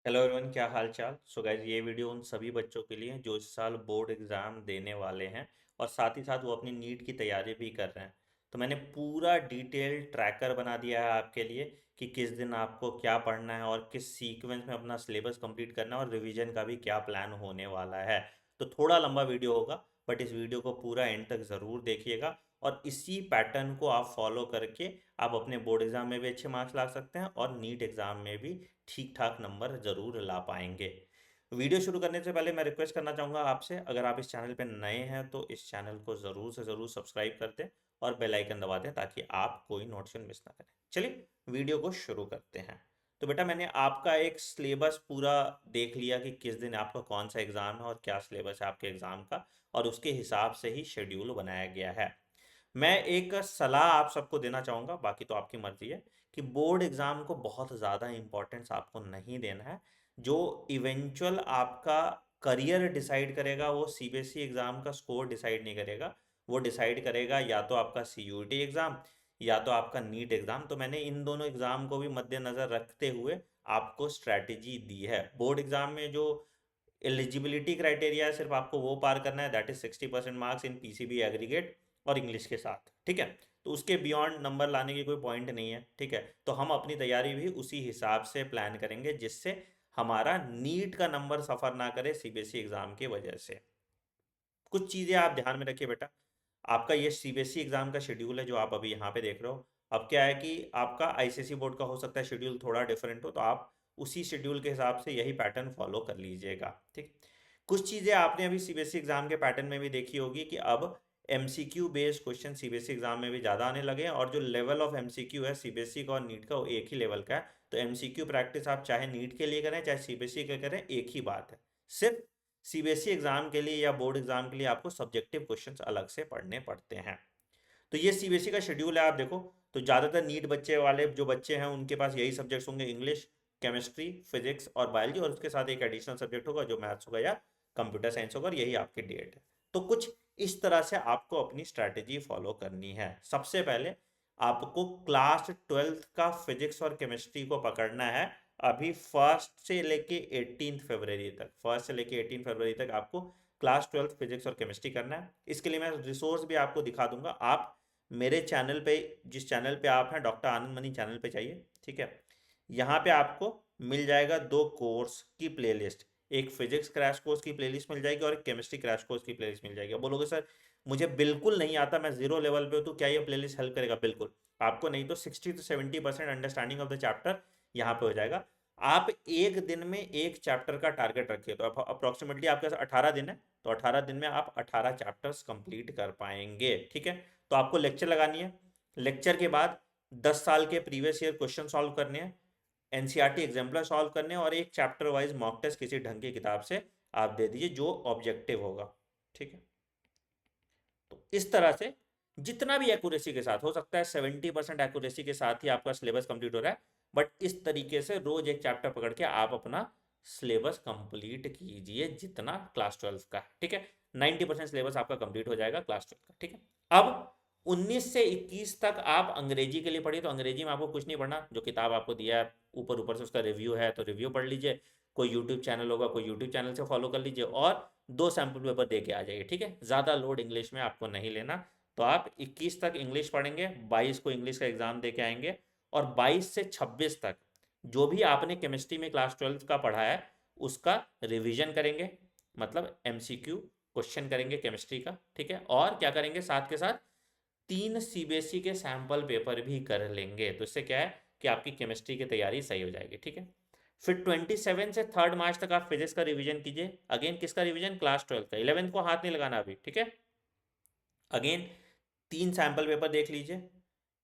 Hello everyone, क्या हाल चाल। So guys, ये वीडियो उन सभी बच्चों के लिए हैं जो इस साल बोर्ड एग्ज़ाम देने वाले हैं और साथ ही साथ वो अपनी नीट की तैयारी भी कर रहे हैं। तो मैंने पूरा डिटेल ट्रैकर बना दिया है आपके लिए कि किस दिन आपको क्या पढ़ना है और किस सीक्वेंस में अपना सिलेबस कंप्लीट करना है और रिवीजन का भी क्या प्लान होने वाला है। तो थोड़ा लंबा वीडियो होगा, बट इस वीडियो को पूरा एंड तक ज़रूर देखिएगा और इसी पैटर्न को आप फॉलो करके आप अपने बोर्ड एग्ज़ाम में भी अच्छे मार्क्स ला सकते हैं और नीट एग्ज़ाम में भी ठीक ठाक नंबर ज़रूर ला पाएंगे। वीडियो शुरू करने से पहले मैं रिक्वेस्ट करना चाहूँगा आपसे, अगर आप इस चैनल पर नए हैं तो इस चैनल को ज़रूर से ज़रूर सब्सक्राइब कर दें और बेल आइकन दबा दें ताकि आप कोई नोटिफिकेशन मिस ना करें। चलिए वीडियो को शुरू करते हैं। तो बेटा, मैंने आपका एक सिलेबस पूरा देख लिया कि किस दिन आपका कौन सा एग्ज़ाम है और क्या सिलेबस है आपके एग्ज़ाम का, और उसके हिसाब से ही शेड्यूल बनाया गया है। मैं एक सलाह आप सबको देना चाहूँगा, बाकी तो आपकी मर्ज़ी है, कि बोर्ड एग्ज़ाम को बहुत ज़्यादा इम्पोर्टेंस आपको नहीं देना है। जो इवेंचुअल आपका करियर डिसाइड करेगा वो सीबीएसई एग्ज़ाम का स्कोर डिसाइड नहीं करेगा। वो डिसाइड करेगा या तो आपका सीयूईटी एग्ज़ाम या तो आपका नीट एग्ज़ाम। तो मैंने इन दोनों एग्ज़ाम को भी मद्देनज़र रखते हुए आपको स्ट्रैटेजी दी है। बोर्ड एग्ज़ाम में जो एलिजिबिलिटी क्राइटेरिया है, सिर्फ आपको वो पार करना है, that is 60% marks in PCB aggregate और इंग्लिश के साथ। ठीक है, तो उसके बियॉन्ड नंबर लाने की कोई पॉइंट नहीं है। ठीक है, तो हम अपनी तैयारी भी उसी हिसाब से प्लान करेंगे जिससे हमारा नीट का नंबर सफ़र ना करे सीबीएसई एग्ज़ाम की वजह से। कुछ चीज़ें आप ध्यान में रखिए बेटा। आपका ये सीबीएसई एग्ज़ाम का शेड्यूल है जो आप अभी यहाँ पे देख रहे हो। अब क्या है कि आपका आईसीएसई बोर्ड का हो सकता है शेड्यूल थोड़ा डिफरेंट हो, तो आप उसी शेड्यूल के हिसाब से यही पैटर्न फॉलो कर लीजिएगा। ठीक। कुछ चीज़ें आपने अभी सीबीएसई एग्ज़ाम के पैटर्न में भी देखी होगी कि अब MCQ based question CBSE exam में भी ज़्यादा आने लगे हैं, और जो लेवल ऑफ एमसीक्यू है सीबीएसई का और नीट का वो एक ही लेवल का है। तो एमसीक्यू प्रैक्टिस आप चाहे नीट के लिए करें चाहे सीबीएसई के करें, एक ही बात है। सिर्फ सीबीएसई एग्जाम के लिए या बोर्ड एग्जाम के लिए आपको सब्जेक्टिव क्वेश्चंस अलग से पढ़ने पड़ते हैं। तो ये सीबीएसई का शेड्यूल है, आप देखो। तो ज़्यादातर नीट बच्चे वाले जो बच्चे हैं उनके पास यही सब्जेक्ट्स होंगे, इंग्लिश, केमिस्ट्री, फिजिक्स और बायोलॉजी, और उसके साथ एक एडिशनल सब्जेक्ट होगा जो मैथ्स होगा या कंप्यूटर साइंस होगा, और यही आपकी डेट है। तो कुछ इस तरह से आपको अपनी स्ट्रैटेजी फॉलो करनी है। सबसे पहले आपको क्लास 12th का फिजिक्स और केमिस्ट्री को पकड़ना है। अभी फर्स्ट से लेके 18 फरवरी तक आपको क्लास 12th फिजिक्स और केमिस्ट्री करना है। इसके लिए मैं रिसोर्स भी आपको दिखा दूंगा। आप मेरे चैनल पे, जिस चैनल पे आप हैं, डॉक्टर आनंद मनी चैनल पे चाहिए। ठीक है, यहाँ पे आपको मिल जाएगा दो कोर्स की प्लेलिस्ट। एक फिजिक्स क्रैश कोर्स की प्लेलिस्ट मिल जाएगी और एक केमिस्ट्री क्रैश कोर्स की प्लेलिस्ट मिल जाएगी। अब बोलोगे सर मुझे बिल्कुल नहीं आता, मैं जीरो लेवल पे हूँ, तो क्या ये प्लेलिस्ट हेल्प करेगा? बिल्कुल आपको। नहीं तो 60 से 70% अंडरस्टैंडिंग ऑफ द चैप्टर यहाँ पे हो जाएगा। आप एक दिन में एक चैप्टर का टारगेट रखिए, तो अप्रोक्सीमेटली आपके पास 18 दिन है, तो 18 दिन में आप 18 चैप्टर्स कंप्लीट कर पाएंगे। ठीक है, तो आपको लेक्चर लगानी है। लेक्चर के बाद 10 साल के प्रीवियस ईयर क्वेश्चन सॉल्व करने हैं, एनसीईआरटी एग्जाम्पलर सॉल्व करने हैं, और एक चैप्टर वाइज मॉक टेस्ट किसी ढंग की किताब से आप दे दीजिए जो ऑब्जेक्टिव होगा। ठीक है, तो इस तरह से जितना भी एक्यूरेसी के साथ हो सकता है, 70% एक्यूरेसी के साथ ही आपका सिलेबस कंप्लीट हो रहा है, बट इस तरीके से रोज एक चैप्टर पकड़ के आप अपना सिलेबस कंप्लीट कीजिए जितना क्लास 12 का है। ठीक है, 90% सिलेबस आपका कंप्लीट हो जाएगा क्लास 12 का। ठीक है, अब 19 से 21 तक आप अंग्रेजी के लिए पढ़िए। तो अंग्रेजी में आपको कुछ नहीं पढ़ना, जो किताब आपको दिया है ऊपर ऊपर से उसका रिव्यू है तो रिव्यू पढ़ लीजिए। कोई यूट्यूब चैनल होगा, कोई यूट्यूब चैनल से फॉलो कर लीजिए, और दो सैम्पल पेपर दे के आ जाइए। ठीक है, ज़्यादा लोड इंग्लिश में आपको नहीं लेना। तो आप 21 तक इंग्लिश पढ़ेंगे, 22 को इंग्लिश का एग्ज़ाम दे के आएंगे, और 22 से 26 तक जो भी आपने केमिस्ट्री में क्लास 12 का पढ़ा है उसका रिवीजन करेंगे, मतलब एमसीक्यू क्वेश्चन करेंगे केमिस्ट्री का। ठीक है, और क्या करेंगे, साथ के साथ 3 सीबीएसई के सैम्पल पेपर भी कर लेंगे। तो इससे क्या है कि आपकी केमिस्ट्री की तैयारी सही हो जाएगी। ठीक है, फिर 27 से 3 मार्च तक आप फिजिक्स का रिवीजन कीजिए। अगेन किसका रिवीजन? क्लास 12 का। 11th को हाथ नहीं लगाना अभी। ठीक है, अगेन 3 सैम्पल पेपर देख लीजिए,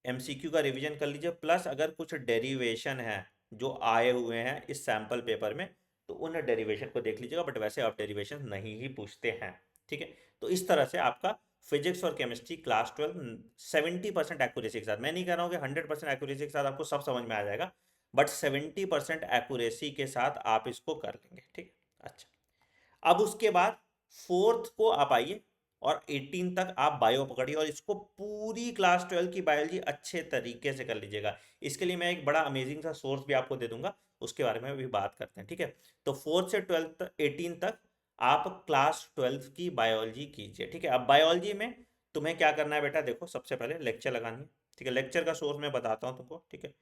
एमसीक्यू का रिवीजन कर लीजिए, प्लस अगर कुछ डेरिवेशन है जो आए हुए हैं इस सैम्पल पेपर में तो उन डेरिवेशन को देख लीजिएगा, बट वैसे आप डेरिवेशन नहीं ही पूछते हैं। ठीक है, तो इस तरह से आपका फिजिक्स और केमिस्ट्री क्लास 12 70% एक्यूरेसी के साथ, मैं नहीं कह रहा हूँ कि 100% एक्यूरेसी के साथ आपको सब समझ में आ जाएगा, बट 70% एक्यूरेसी के साथ आप इसको कर लेंगे। ठीक है, अच्छा। अब उसके बाद 4th को आप आइए और 18 तक आप बायो पकड़िए, और इसको पूरी क्लास 12 की बायोलॉजी अच्छे तरीके से कर लीजिएगा। इसके लिए मैं एक बड़ा अमेजिंग सा सोर्स भी आपको दे दूंगा, उसके बारे में भी बात करते हैं, ठीक है। तो 4th से 12th 18 तक आप क्लास 12th की बायोलॉजी कीजिए, ठीक है। अब बायोलॉजी में तुम्हें क्या करना है बेटा, देखो सबसे पहले लेक्चर लगानी है, ठीक है। लेक्चर का सोर्स मैं बताता हूँ तुमको, ठीक है।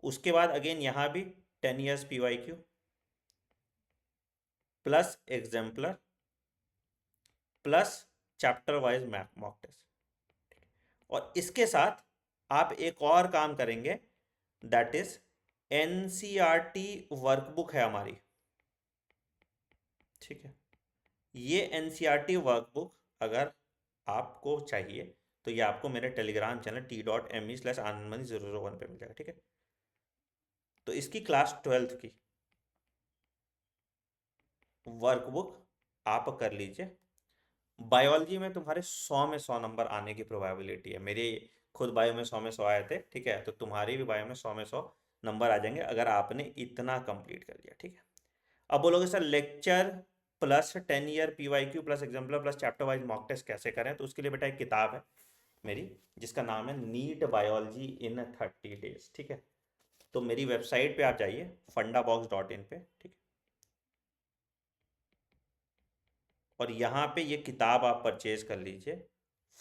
उसके बाद अगेन यहाँ भी 10 years PYQ plus exemplar plus chapter wise mock test, और इसके साथ आप एक और काम करेंगे, दैट इज NCERT वर्कबुक है हमारी, ठीक है। ये NCERT वर्कबुक अगर आपको चाहिए तो ये आपको मेरे टेलीग्राम चैनल t.me/anandmani001 पे मिल जाएगा, ठीक है। तो इसकी क्लास 12th की वर्कबुक आप कर लीजिए। बायोलॉजी में तुम्हारे 100 में 100 नंबर आने की प्रोबेबिलिटी है। मेरे खुद बायो में 100 में 100 आए थे, ठीक है। तो तुम्हारी भी बायो में 100 में 100 नंबर आ जाएंगे अगर आपने इतना कंप्लीट कर लिया, ठीक है। अब बोलोगे sir lecture plus 10 year PYQ plus exemplar plus chapter wise mock test कैसे करें, तो उसके लिए बेटा एक किताब है मेरी जिसका नाम है नीट बायोलॉजी इन 30 डेज, ठीक है। तो मेरी वेबसाइट पे आप जाइए fundabox.in पे, ठीक है। और यहाँ पे ये किताब आप परचेज कर लीजिए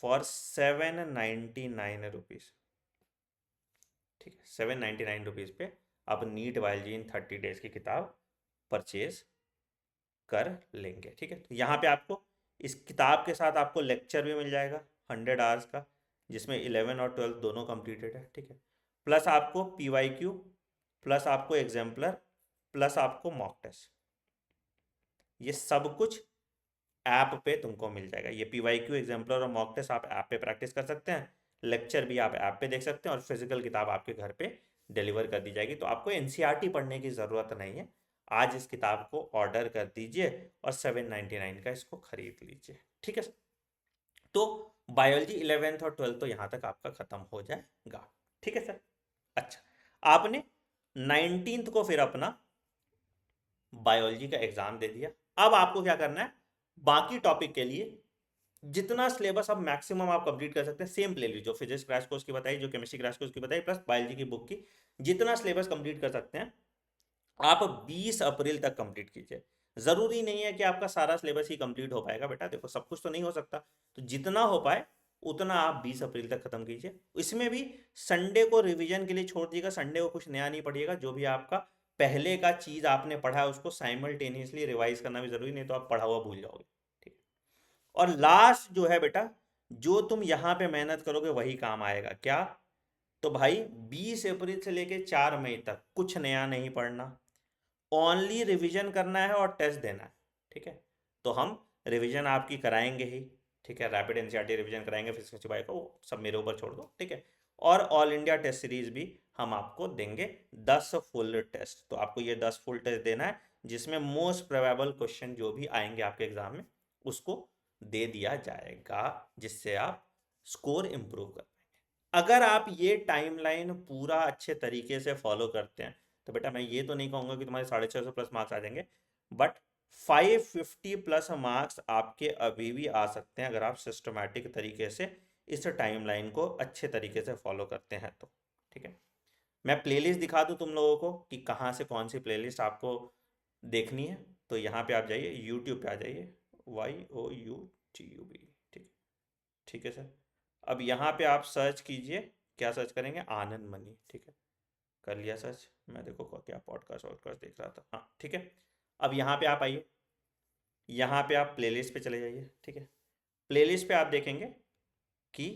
फॉर 799 रुपीज़, ठीक है। 799 रुपीज़ पे आप नीट बायोलॉजी इन 30 डेज की किताब परचेज कर लेंगे, ठीक है। तो यहाँ पे आपको इस किताब के साथ आपको लेक्चर भी मिल जाएगा 100 आवर्स का, जिसमें 11 और 12 दोनों कंप्लीटेड है, ठीक है। प्लस आपको PYQ प्लस आपको एग्जाम्पलर प्लस आपको मॉक टेस्ट, ये सब कुछ ऐप पे तुमको मिल जाएगा। ये PYQ एग्जाम्पलर और मॉक टेस्ट आप ऐप पे प्रैक्टिस कर सकते हैं, लेक्चर भी आप ऐप पे देख सकते हैं, और फिजिकल किताब आपके घर पे डिलीवर कर दी जाएगी। तो आपको NCERT पढ़ने की ज़रूरत नहीं है। आज इस किताब को ऑर्डर कर दीजिए और 799 का इसको खरीद लीजिए, ठीक है। तो बायोलॉजी 11th और 12th तो यहाँ तक आपका ख़त्म हो जाएगा, ठीक है सर। अच्छा, आपने 19th को फिर अपना बायोलॉजी का एग्जाम दे दिया। अब आपको क्या करना है, बाकी टॉपिक के लिए जितना सिलेबस अब मैक्सिमम आप कंप्लीट कर सकते हैं, सेम प्लेलिस्ट जो फिजिक्स क्रैश कोर्स की बताई, जो केमिस्ट्री क्रैश कोर्स की बताई, प्लस बायोलॉजी की बुक की जितना सिलेबस कंप्लीट कर सकते हैं आप 20 अप्रैल तक कंप्लीट कीजिए। ज़रूरी नहीं है कि आपका सारा सिलेबस ही कंप्लीट हो पाएगा बेटा, देखो सब कुछ तो नहीं हो सकता, तो जितना हो पाए उतना आप 20 अप्रैल तक खत्म कीजिए। इसमें भी संडे को रिवीजन के लिए छोड़ दीजिएगा, संडे को कुछ नया नहीं पढ़िएगा, जो भी आपका पहले का चीज़ आपने पढ़ा है उसको साइमल्टेनियसली रिवाइज करना भी ज़रूरी, नहीं तो आप पढ़ा हुआ भूल जाओगे, ठीक है। और लास्ट जो है बेटा, जो तुम यहाँ पे मेहनत करोगे वही काम आएगा, क्या? तो भाई 20 अप्रैल से लेके 4 मई तक कुछ नया नहीं पढ़ना, ओनली रिवीजन करना है और टेस्ट देना है, ठीक है। तो हम रिवीजन आपकी कराएंगे ही, ठीक है। रैपिड NCERT रिवीजन कराएंगे, फिजिक्स बायो का वो सब मेरे ऊपर छोड़ दो, ठीक है। और ऑल इंडिया टेस्ट सीरीज भी हम आपको देंगे 10 फुल टेस्ट। तो आपको ये 10 फुल टेस्ट देना है, जिसमें मोस्ट प्रोबेबल क्वेश्चन जो भी आएंगे आपके एग्जाम में उसको दे दिया जाएगा, जिससे आप स्कोर इंप्रूव कर पाएंगे। अगर आप ये टाइमलाइन पूरा अच्छे तरीके से फॉलो करते हैं तो बेटा मैं ये तो नहीं कहूँगा कि तुम्हारे 650 प्लस मार्क्स आ जाएंगे, बट 550 प्लस मार्क्स आपके अभी भी आ सकते हैं अगर आप सिस्टमैटिक तरीके से इस टाइमलाइन को अच्छे तरीके से फॉलो करते हैं तो, ठीक है। मैं प्लेलिस्ट दिखा दूं तुम लोगों को कि कहाँ से कौन सी प्लेलिस्ट आपको देखनी है। तो यहाँ पे आप जाइए, यूट्यूब पे आ जाइए, YOUTUB, ठीक, ठीक है सर। अब यहाँ पे आप सर्च कीजिए, क्या सर्च करेंगे? आनंद मनी, ठीक है। कर लिया सर्च, मैं देखो क्या पॉडकास्ट वॉडकास्ट देख रहा था, हाँ ठीक है। अब यहाँ पे आप आइए, यहाँ पे आप प्लेलिस्ट पे चले जाइए, ठीक है। प्लेलिस्ट पे आप देखेंगे कि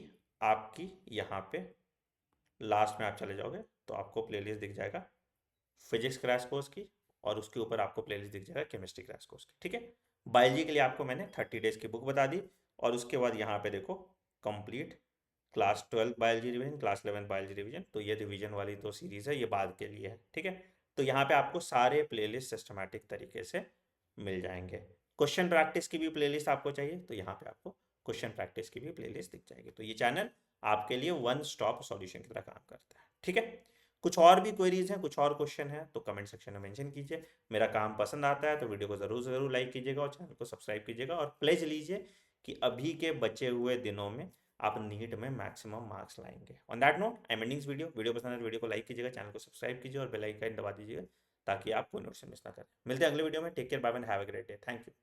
आपकी यहाँ पे लास्ट में आप चले जाओगे तो आपको प्लेलिस्ट दिख जाएगा फिजिक्स क्रैश कोर्स की, और उसके ऊपर आपको प्लेलिस्ट दिख जाएगा केमिस्ट्री क्रैश कोर्स की, ठीक है। बायोलॉजी के लिए आपको मैंने 30 डेज की बुक बता दी, और उसके बाद यहाँ पे देखो complete class 12 biology revision, class 11 biology revision. तो ये रिवीजन वाली तो सीरीज़ है, ये बाद के लिए है, ठीक है। तो यहाँ पे आपको सारे प्लेलिस्ट सिस्टमैटिक तरीके से मिल जाएंगे। क्वेश्चन प्रैक्टिस की भी प्लेलिस्ट आपको चाहिए तो यहाँ पे आपको क्वेश्चन प्रैक्टिस की भी प्लेलिस्ट दिख जाएगी। तो ये चैनल आपके लिए वन स्टॉप सॉल्यूशन की तरह काम करता है, ठीक है। कुछ और भी क्वेरीज हैं, कुछ और क्वेश्चन है तो कमेंट सेक्शन में मेंशन कीजिए। मेरा काम पसंद आता है तो वीडियो को ज़रूर ज़रूर लाइक कीजिएगा और चैनल को सब्सक्राइब कीजिएगा, और प्लेज लीजिए कि अभी के बचे हुए दिनों में आप नीट में मैक्सिमम मार्क्स लाएंगे। On that note I am ending this video. Video पसंद है तो वीडियो को लाइक कीजिएगा, चैनल को सब्सक्राइब कीजिए और बेल आइकन दबा दीजिएगा ताकि आप कोई नोटिस मिस ना करें। मिलते हैं अगले वीडियो में। Take care, bye and have a great day. Thank you.